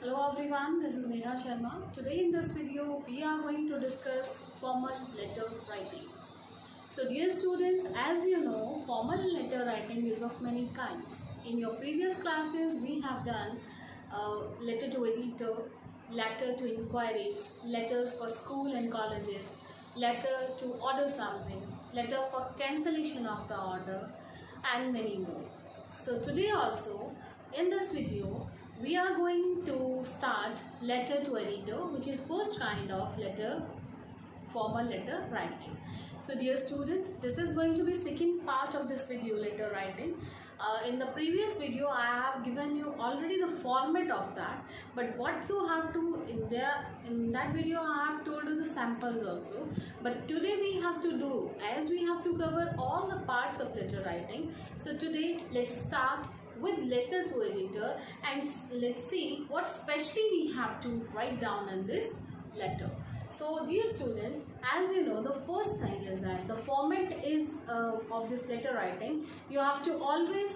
Hello everyone, this is Neha Sharma. Today in this video, we are going to discuss formal letter writing. So dear students, as you know, formal letter writing is of many kinds. In your previous classes, we have done letter to editor, letter to inquiries, letters for school and colleges, letter to order something, letter for cancellation of the order, and many more. So today also, in this video, we are going to start letter to editor, which is first kind of letter, formal letter writing. So dear students, this is going to be second part of this video, letter writing. In the previous video, I have given you already the format of that, but what you have to in that video I have told you the samples also. But today we have to do, as we have to cover all the parts of letter writing. So today let's start with letter to editor and let's see what specially we have to write down in this letter. So dear students, as you know, the first thing is that the format is of this letter writing. You have to always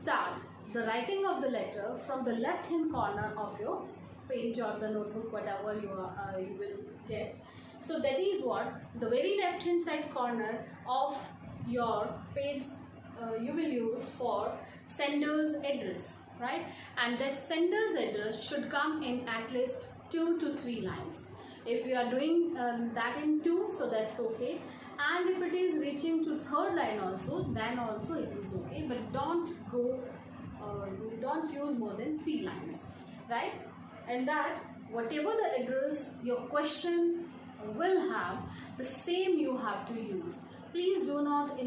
start the writing of the letter from the left hand corner of your page or the notebook, whatever you will get. So that is what the very left hand side corner of your page you will use for sender's address, right? And that sender's address should come in at least 2 to 3 lines. If you are doing that in 2, so that's okay. And if it is reaching to 3rd line also, then also it is okay. But don't use more than 3 lines, right? And that whatever the address your question will have, the same you have to use. Please do not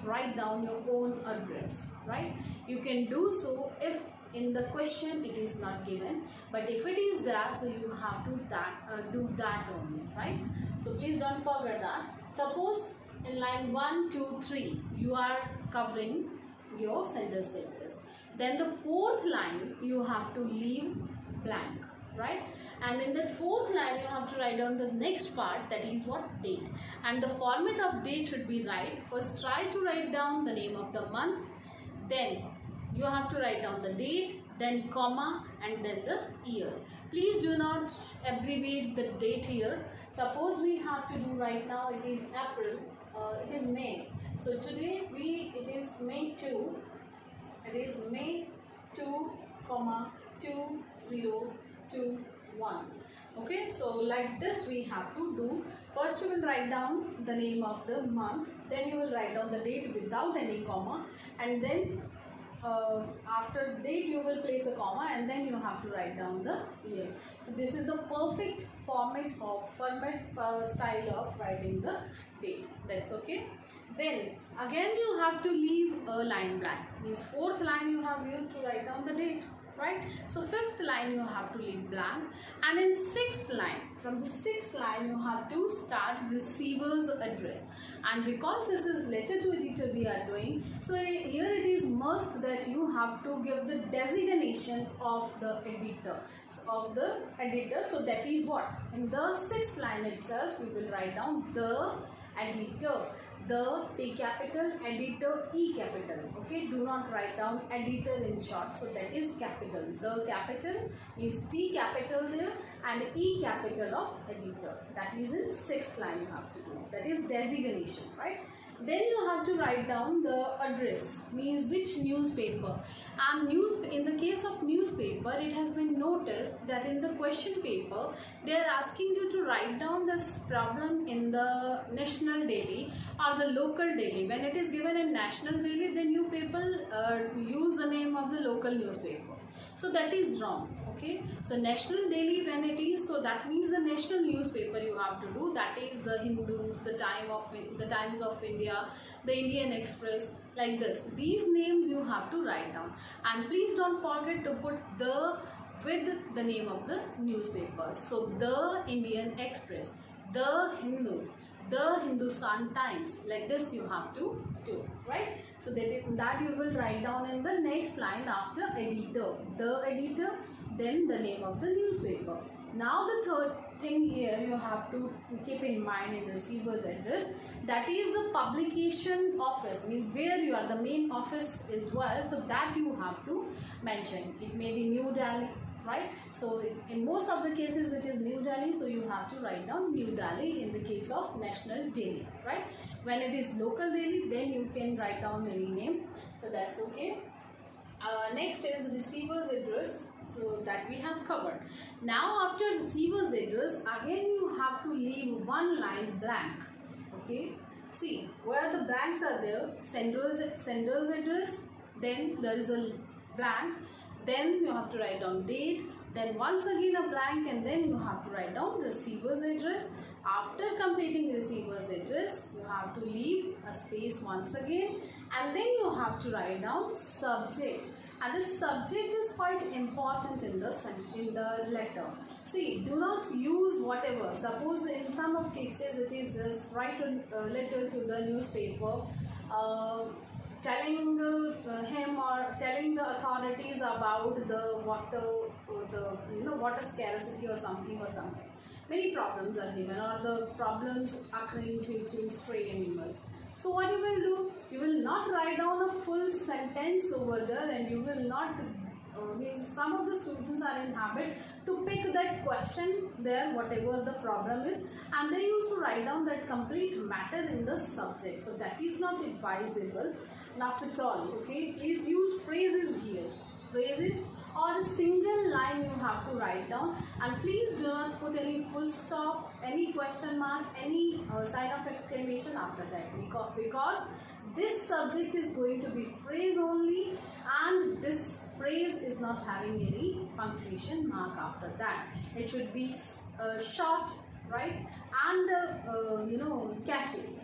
write down your own address, right? You can do so if in the question it is not given, but if it is there, so you have to do that only, right? So please don't forget that. Suppose in line 1, 2, 3 you are covering your sender's address, then the 4th line you have to leave blank, right? And in that 4th line you have to write down the next part, that is what, date. And the format of date should be right. First try to write down the name of the month, then you have to write down the date, then comma, and then the year. Please do not abbreviate the date here. Suppose we have to do right now, it is April, it is May. So today it is May 2, it is May 2, 2021. Okay, so like this we have to do. First you will write down the name of the month, then you will write down the date without any comma, and then after date you will place a comma, and then you have to write down the year. So this is the perfect format style of writing the date. That's okay. Then again you have to leave a line blank. Means 4th line you have used to write down the date, right? So 5th line you have to leave blank, and in 6th line, from the 6th line you have to start receiver's address. And because this is letter to editor we are doing, so here it is must that you have to give the designation of the editor. So that is what, in the 6th line itself you will write down the editor, the T capital, editor E capital. Okay, do not write down editor in short, so that is capital. The capital is T capital there and E capital of editor. That is in 6th line you have to do. That is designation, right? Then you have to write down the address, means which newspaper. And in the case of newspaper, it has been noticed that in the question paper, they are asking you to write down this problem in the national daily or the local daily. When it is given in national daily, then you people use the name of the local newspaper. So that is wrong. Okay, so national daily when it is, so that means the national newspaper you have to do, that is the Hindus, the Times of India, the Indian Express, like this. These names you have to write down, and please don't forget to put with the name of the newspaper. So the Indian Express, the Hindu, the Hindustan Times, like this you have to do, right? So that you will write down in the next line after editor, the editor, then the name of the newspaper. Now the 3rd thing here you have to keep in mind in receiver's address, that is the publication office, means where you are, the main office is well, so that you have to mention. It may be New Delhi, right? So in most of the cases it is New Delhi, so you have to write down New Delhi in the case of National Delhi, right? When it is local Delhi, then you can write down any name, so that's okay. Next is receiver's address, so that we have covered. Now after receiver's address, again you have to leave one line blank, okay? See, where the blanks are there, sender's address, then there is a blank, then you have to write down date, then once again a blank, and then you have to write down receiver's address. After completing receiver's address, you have to leave a space once again, and then you have to write down subject. And this subject is quite important in the letter. See, do not use whatever. Suppose in some of cases it is just write a letter to the newspaper, telling him or telling the authorities about the water scarcity or something. Many problems are given, or the problems occurring due to stray animals. So what you will do, you will not write down a full sentence over there, and you will not some of the students are in habit to pick that question there, whatever the problem is, and they used to write down that complete matter in the subject. So that is not advisable, not at all, okay? Please use phrases here, phrases, or a single line you have to write down, and please do not put any full stop, any question mark, any sign of exclamation after that, because this subject is going to be phrase only, and this phrase is not having any punctuation mark after that. It should be short, right, and catchy.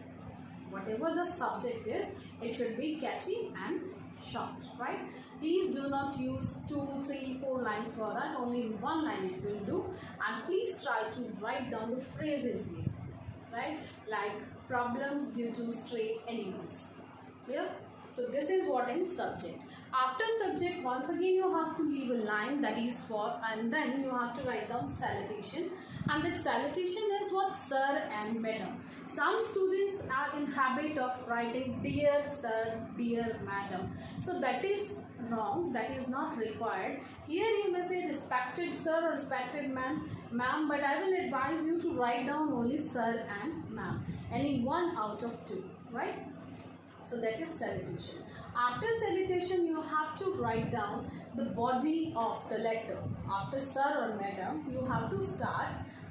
Whatever the subject is, it should be catchy and short, right? Please do not use 2, 3, 4 lines for that. Only one line it will do. And please try to write down the phrases here, right? Like problems due to stray animals. Clear? So this is what in subject. After subject, once again you have to leave a line that is for, and then you have to write down salutation. And that salutation is what? Sir and madam. Some students are in habit of writing dear sir, dear madam. So that is wrong, that is not required. Here you may say respected sir or respected ma'am, but I will advise you to write down only sir and ma'am, any one out of two, right? So that is salutation. After salutation, you have to write down the body of the letter. After sir or madam, you have to start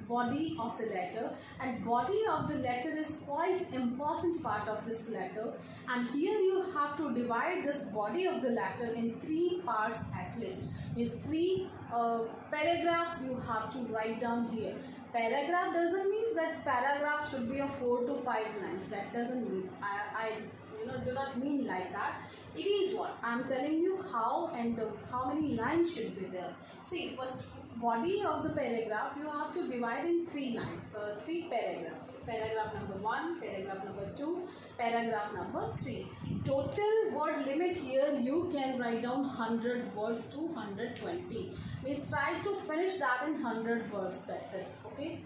body of the letter, and body of the letter is quite important part of this letter, and here you have to divide this body of the letter in 3 parts at least. Means 3 paragraphs you have to write down here. Paragraph doesn't mean that paragraph should be of 4 to 5 lines. That doesn't mean, I do not mean like that. It is what I am telling you, how and how many lines should be there. See, first body of the paragraph you have to divide in 3 paragraphs. Paragraph number 1, paragraph number 2, paragraph number 3. Total word limit here you can write down 100 words to 120. Means try to finish that in 100 words. That's it. Okay.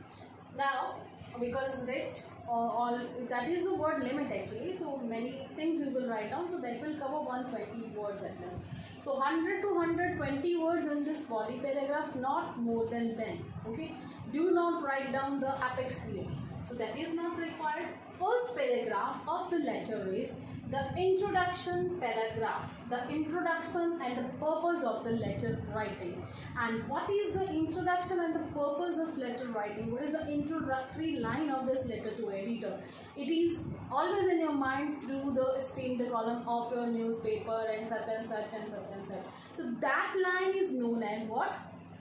Now, because rest all that is the word limit actually, so many things you will write down, so that will cover 120 words at least. So 100 to 120 words in this body paragraph, not more than 10. Okay, do not write down the apex here, so that is not required. First paragraph of the letter is the introduction paragraph, the introduction and the purpose of the letter writing. And what is the introduction and the purpose of letter writing? What is the introductory line of this letter to editor? It is always in your mind through the esteemed column of your newspaper and such and such and such and such. So that line is known as what?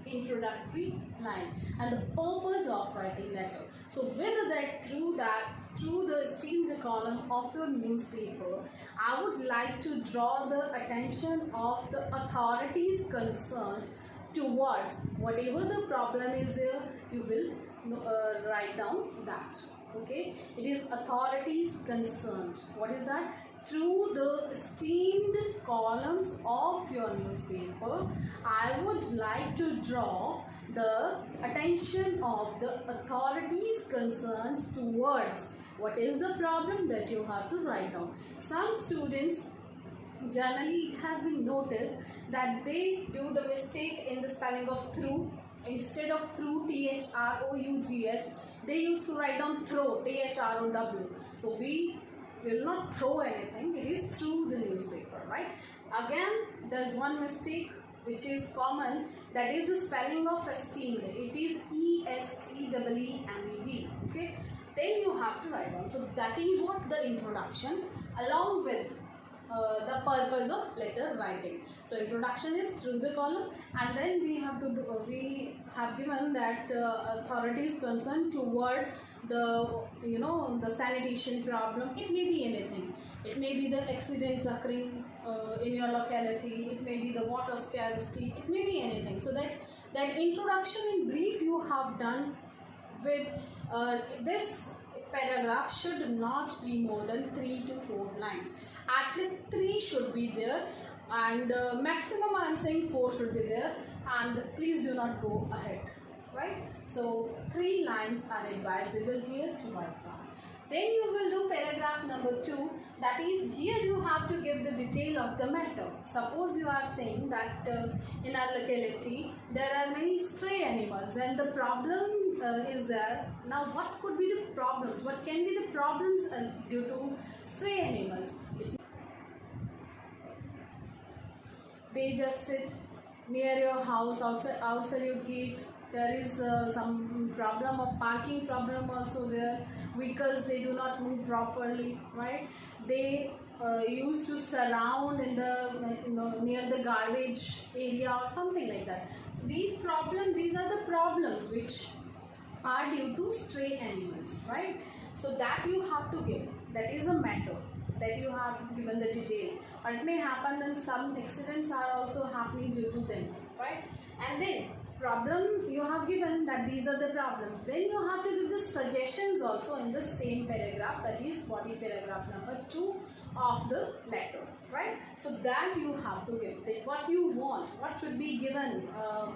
Introductory line, and the purpose of writing letter. So with that, through the esteemed column of your newspaper, I would like to draw the attention of the authorities concerned towards whatever the problem is there. You will write down that. Okay, it is authorities concerned. What is that? Through the esteemed columns of your newspaper, I would like to draw the attention of the authorities concerned towards what is the problem that you have to write down. Some students generally it has been noticed that they do the mistake in the spelling of through. Instead of through, THROUGH, they used to write down throw, THROW. So we will not throw anything, it is through the newspaper, right? Again, there's one mistake which is common, that is the spelling of esteemed. It is ESTEEMED. Okay, then you have to write down. So that is what the introduction along with the purpose of letter writing. So introduction is through the column, and then we have to do, we have given that authority is concerned toward the the sanitation problem. It may be anything. It may be the accidents occurring in your locality. It may be the water scarcity. It may be anything. So that introduction in brief you have done with this paragraph should not be more than 3 to 4 lines. At least 3 should be there, and maximum I am saying 4 should be there, and please do not go ahead, right? So 3 lines are advisable here to write down. Then you will do paragraph number 2, that is, here you have to give the detail of the matter. Suppose you are saying that in our locality there are many stray animals and the problem is there. Now what could be the problems? What can be the problems due to stray animals? They just sit near your house, outside your gate. There is some problem of parking problem also there. Vehicles, they do not move properly, right? They used to surround in the near the garbage area or something like that. So these are the problems which are due to stray animals, right? So that you have to give. That is the matter that you have given the detail. Or it may happen that some accidents are also happening due to them, right? And then problem you have given that these are the problems. Then you have to give the suggestions also in the same paragraph, that is body paragraph number 2 of the letter, right? So that you have to give that what you want, what should be given,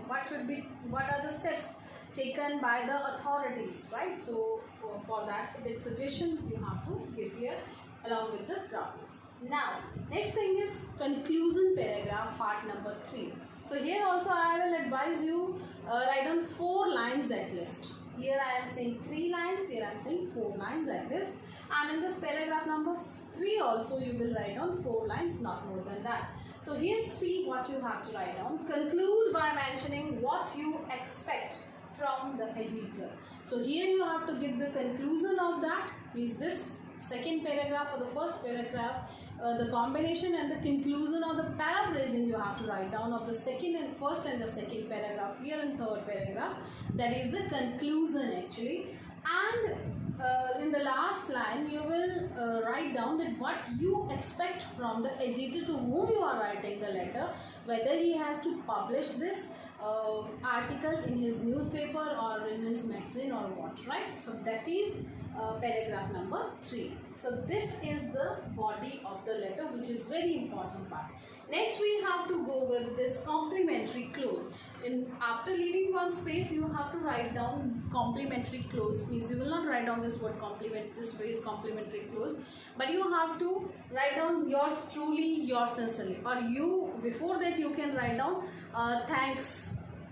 what are the steps taken by the authorities, right? So for that, so the suggestions you have to give here along with the problems. Now next thing is conclusion paragraph, part number 3. So here also I will advise you write down 4 lines at least. Here I am saying 3 lines, here I am saying 4 lines at least, and in this paragraph number 3 also you will write down 4 lines, not more than that. So here see what you have to write down. Conclude by mentioning what you expect from the editor. So here you have to give the conclusion of that, means this second paragraph or the first paragraph, the combination and the conclusion or the paraphrasing you have to write down of the first and the second paragraph here and third paragraph. That is the conclusion actually. And in the last line you will write down that what you expect from the editor to whom you are writing the letter, whether he has to publish this article in his newspaper or in his magazine or what, right? So that is paragraph number 3. So this is the body of the letter, which is very important part. Next we have to go with this complementary clause. After leaving one space you have to write down complementary clause, means you will not write down this word this phrase complementary clause, but you have to write down yours truly, yours sincerely, or you before that you can write down thanks,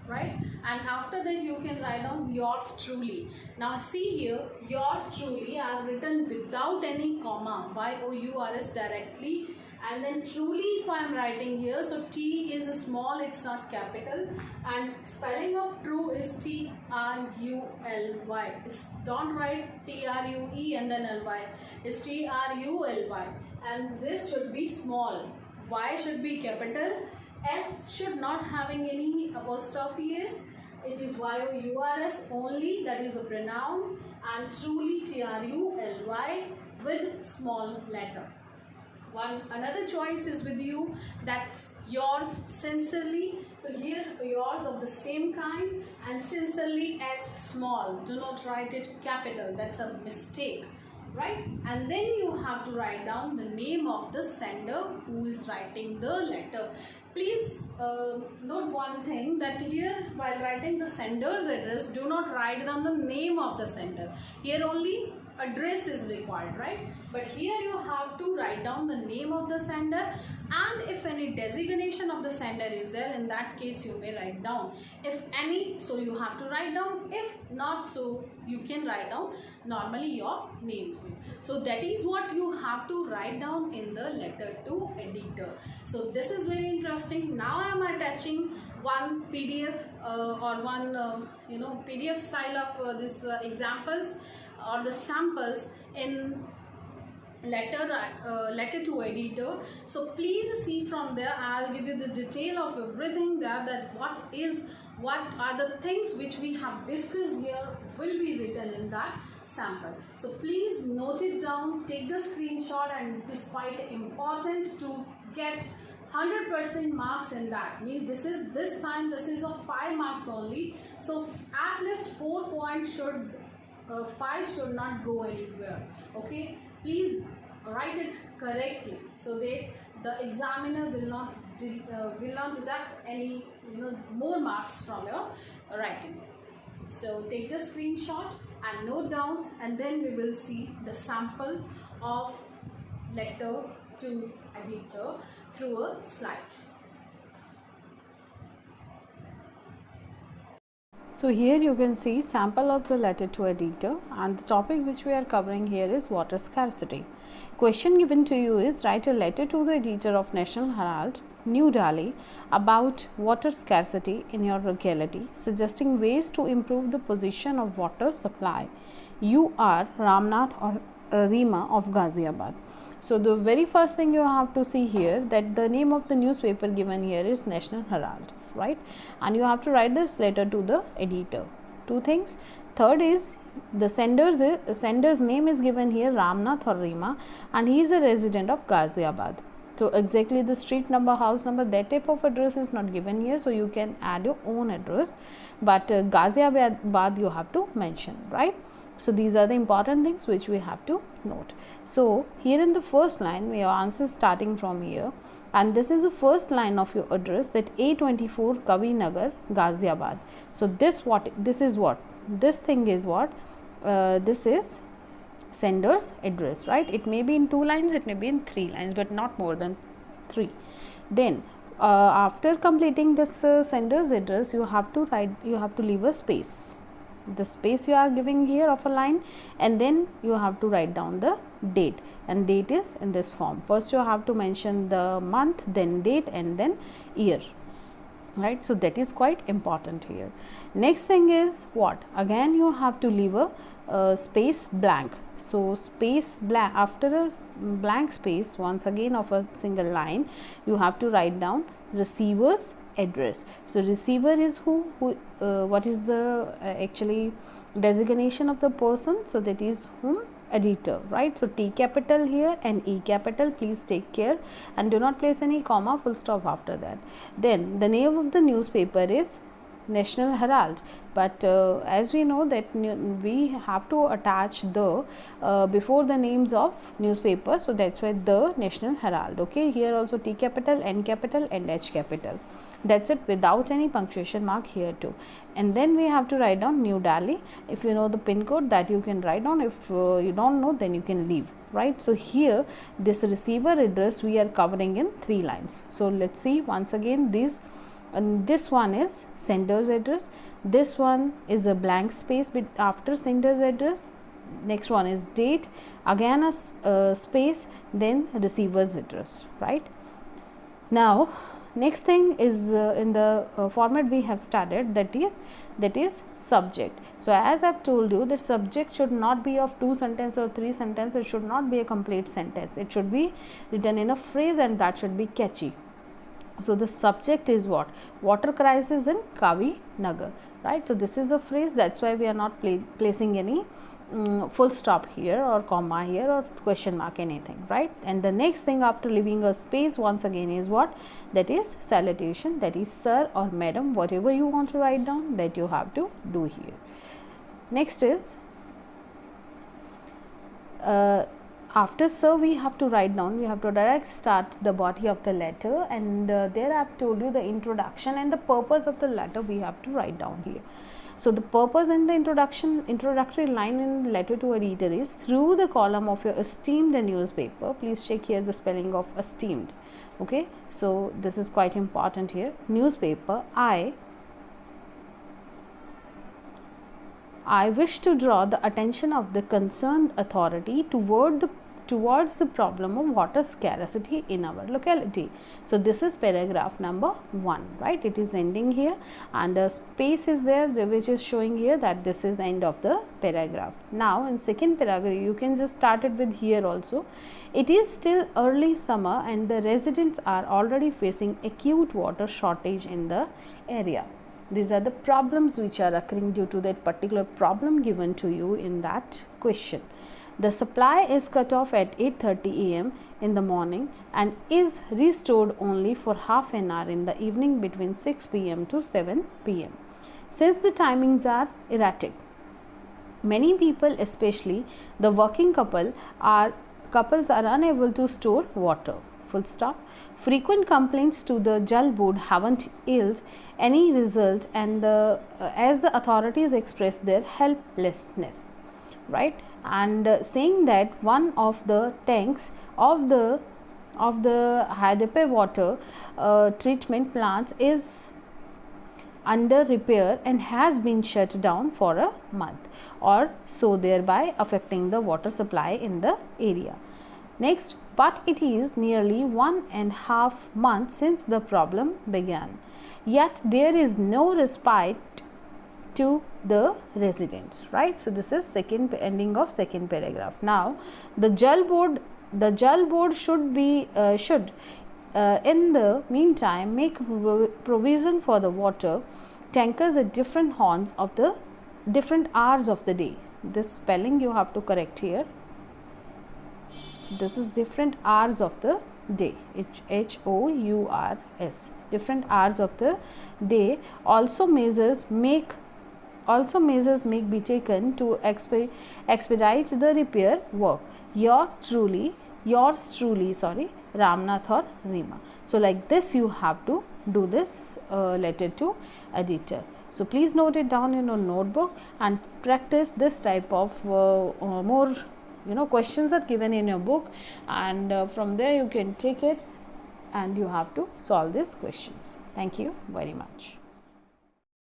right? And after that you can write down yours truly. Now see here, yours truly I have written without any comma, YOURS directly, and then truly if I am writing here, so T is small, it's not capital, and spelling of true is TRULY. Don't write TRUE and then LY, it's TRULY, and this should be small, Y should be capital, S should not having any apostrophe S, it is YOURS only, that is a pronoun, and truly TRULY with small letter. Another choice is with you, that's yours sincerely. So here yours of the same kind, and sincerely as small, do not write it capital, that's a mistake, right? And then you have to write down the name of the sender who is writing the letter. Please note one thing, that here while writing the sender's address, do not write down the name of the sender. Here only address is required, right? But here you have to write down the name of the sender, and if any designation of the sender is there, in that case you may write down. If any, so you have to write down. If not, so you can write down normally your name. So that is what you have to write down in the letter to editor. So this is very interesting. Now I am attaching one PDF or one PDF style of this examples or the samples in letter to editor. So please see from there. I'll give you the detail of everything there, that what are the things which we have discussed here will be written in that sample. So please note it down, take the screenshot, and it is quite important to get 100% marks in that. Means this time this is of 5 marks only. So at least 4 points should 5 should not go anywhere. Okay, please write it correctly so that the examiner will not deduct any more marks from your writing. So take the screenshot and note down, and then we will see the sample of letter to editor through a slide. So here you can see sample of the letter to editor, and the topic which we are covering here is water scarcity. Question given to you is write a letter to the editor of National Herald, New Delhi, about water scarcity in your locality, suggesting ways to improve the position of water supply. You are Ramnath or Rima of Ghaziabad. So the very first thing you have to see here, that the name of the newspaper given here is National Herald, right? And you have to write this letter to the editor. Two things. Third is the sender's name is given here, Ramnath or Rima, and he is a resident of Ghaziabad. So exactly the street number, house number, that type of address is not given here, so you can add your own address, but Ghaziabad you have to mention, right? So these are the important things which we have to note. So here in the first line, your answer is starting from here, and this is the first line of your address, that A24 Kavi Nagar, Ghaziabad. So this thing is what? This is sender's address, right? It may be in 2 lines, it may be in 3 lines, but not more than 3. Then after completing this sender's address, you have to leave a space. The space you are giving here of a line, and then you have to write down the date, and date is in this form. First you have to mention the month, then date, and then year, right? So that is quite important here. Next thing is what? Again you have to leave a space blank. So space blank, after a blank space once again of a single line, you have to write down receiver's address. So receiver is who what is the actually designation of the person? So that is whom? Editor, right? So T capital here and E capital, please take care and do not place any comma, full stop after that. Then the name of the newspaper is National Herald, but as we know that we have to attach the before the names of newspaper, so that's why the National Herald. Okay, here also T capital, N capital and H capital. That's it, without any punctuation mark here too. And then we have to write down New Delhi. If you know the pin code, that you can write down. If you don't know, then you can leave, right? So here this receiver address we are covering in 3 lines. So let's see once again these. And this one is sender's address, this one is a blank space after sender's address, next one is date, again a space, then receiver's address, right? Now next thing is in the format we have started, that is subject. So as I've told you, the subject should not be of 2 sentences or 3 sentences, it should not be a complete sentence, it should be written in a phrase and that should be catchy. So the subject is what? Water crisis in Kavi Nagar, right? So this is a phrase, that's why we are not placing any full stop here or comma here or question mark, anything, right? And the next thing after leaving a space once again is what? That is salutation, that is sir or madam, whatever you want to write down, that you have to do here. Next is after sir we have to write down, we have to direct start the body of the letter, and there I have told you the introduction and the purpose of the letter we have to write down here. So the purpose in the introductory line in the letter to a reader is, through the column of your esteemed newspaper. Please check here the spelling of esteemed. Okay, so this is quite important here. Newspaper, I wish to draw the attention of the concerned authority towards the problem of water scarcity in our locality. So this is paragraph number 1, right? It is ending here, and a space is there which is showing here that this is end of the paragraph. Now in second paragraph you can just start it with here also. It is still early summer and the residents are already facing acute water shortage in the area. These are the problems which are occurring due to that particular problem given to you in that question. The supply is cut off at 8:30 am in the morning and is restored only for half an hour in the evening between 6 pm to 7 pm. Since the timings are erratic, many people, especially the working couples are unable to store water. Full stop. Frequent complaints to the Jal Board haven't yielded any result, and as the authorities express their helplessness, right? And saying that one of the tanks of the Hyderabad water treatment plants is under repair and has been shut down for a month or so, thereby affecting the water supply in the area. Next, but it is nearly 1.5 months since the problem began, yet there is no respite to the residents, right? So this is second ending of second paragraph. Now the Jal Board should in the meantime make provision for the water tankers at different horns of the different hours of the day. This spelling you have to correct here. This is different hours of the day. It's HOURS, different hours of the day. Also measures may be taken to expedite the repair work. Yours truly, Ramnath or Rima. So like this you have to do this letter to editor. So please note it down in your notebook and practice this type of more questions are given in your book, and from there you can take it and you have to solve these questions. Thank you very much.